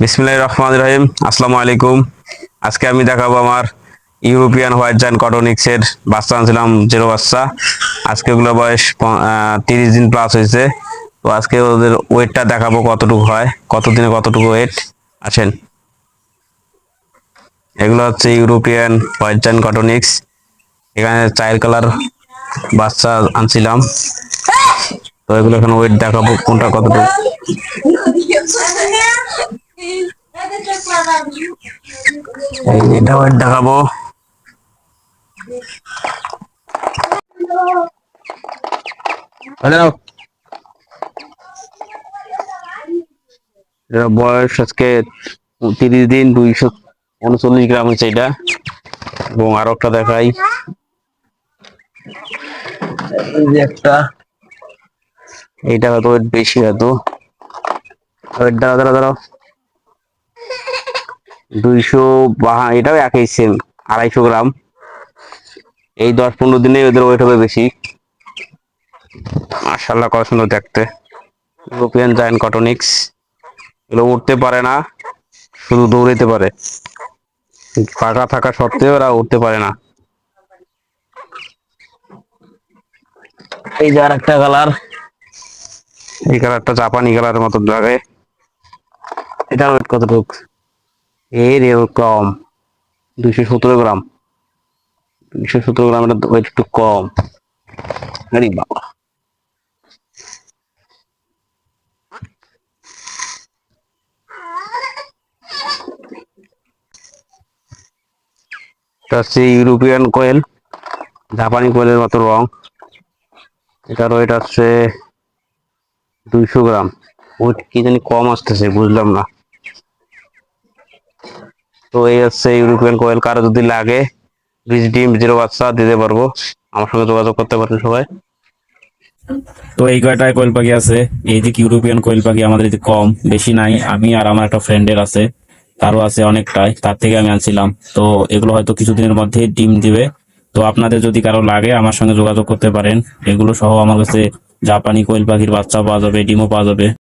বিসমিল্লাহির রহমানির রহিম। আসসালামু আলাইকুম। আজকে আমি দেখাবো আমার ইউরোপিয়ান হোয়াইট জায়ান্ট কটনিক্সের বাচ্চা আনছিলাম, জেরো বাচ্চা। আজকে ওগুলো বয়স 30 দিন প্লাস হয়েছে। তো আজকে ওদের ওয়েটটা দেখাবো কতটুকু হয়, কতদিনে কতটুকু ওয়েট। আসেন, এগুলো হচ্ছে ইউরোপিয়ান হোয়াইট জায়ান্ট কটনিক্স। এখানে চার কালার বাচ্চা আনছিলাম। তো এগুলো এখন ওয়েট দেখাবো কোনটা কতটুকু। এটা ওয়েট দেখাবো। এটা বয়স আজকে 30 দিন, 239 গ্রাম হচ্ছে এটা। এবং আরো একটা দেখাই, এই যে একটা, এইটা হয়তো ওয়েট বেশি, হয়তো ওয়েট দাঁড়া দাঁড়া দাঁড়াও, 252, এটাও একই সেম, 250 গ্রাম। এই 10-15 দিনে ওদের ওয়েট হবে বেশি। মাশাআল্লাহ, কত সুন্দর দেখতে। ইউরোপিয়ান জায়ান্ট কটনিক্স। এগুলো উঠতে পারে না, শুধু দৌড়াইতে পারে। ফাঁকা থাকা সত্ত্বেও ওরা উঠতে পারে না। এই যে আর একটা কালার, এই কালারটা জাপানি কালারের মতো লাগে। এটার ওয়েট কতটুকু? এর এও কম, 217 গ্রাম। 217 গ্রাম, এটা ওয়েট একটু কম। আরে বাবা, এটা হচ্ছে ইউরোপিয়ান কোয়েল, জাপানি কোয়েলের মতো রং। এটার ওয়েট আছে 200 গ্রাম। ওয়েট কি জানি কম আসতেছে, বুঝলাম না। তো এই হচ্ছে ইউরোপিয়ান কোয়েল। কারো যদি লাগে, বীজ ডিম জিরো বাচ্চা দিতে পারবো, আমার সঙ্গে যোগাযোগ করতে পারেন সবাই। তো এই কয়টায় কোয়েল পাখি আছে। এই যে ইউরোপিয়ান কোয়েল পাখি আমাদের এদিকে কম, বেশি নাই। আমি আর আমার একটা ফ্রেন্ডের আছে, তারও আছে অনেকটাই, তার থেকে আমি আনছিলাম। তো এগুলো হয়তো কিছুদিনের মধ্যে ডিম দিবে। তো আপনাদের যদি কারো লাগে আমার সঙ্গে যোগাযোগ করতে পারেন। এগুলো সহ আমার কাছে জাপানি কোয়েল পাখির বাচ্চা পাওয়া যাবে, ডিমও পাওয়া যাবে।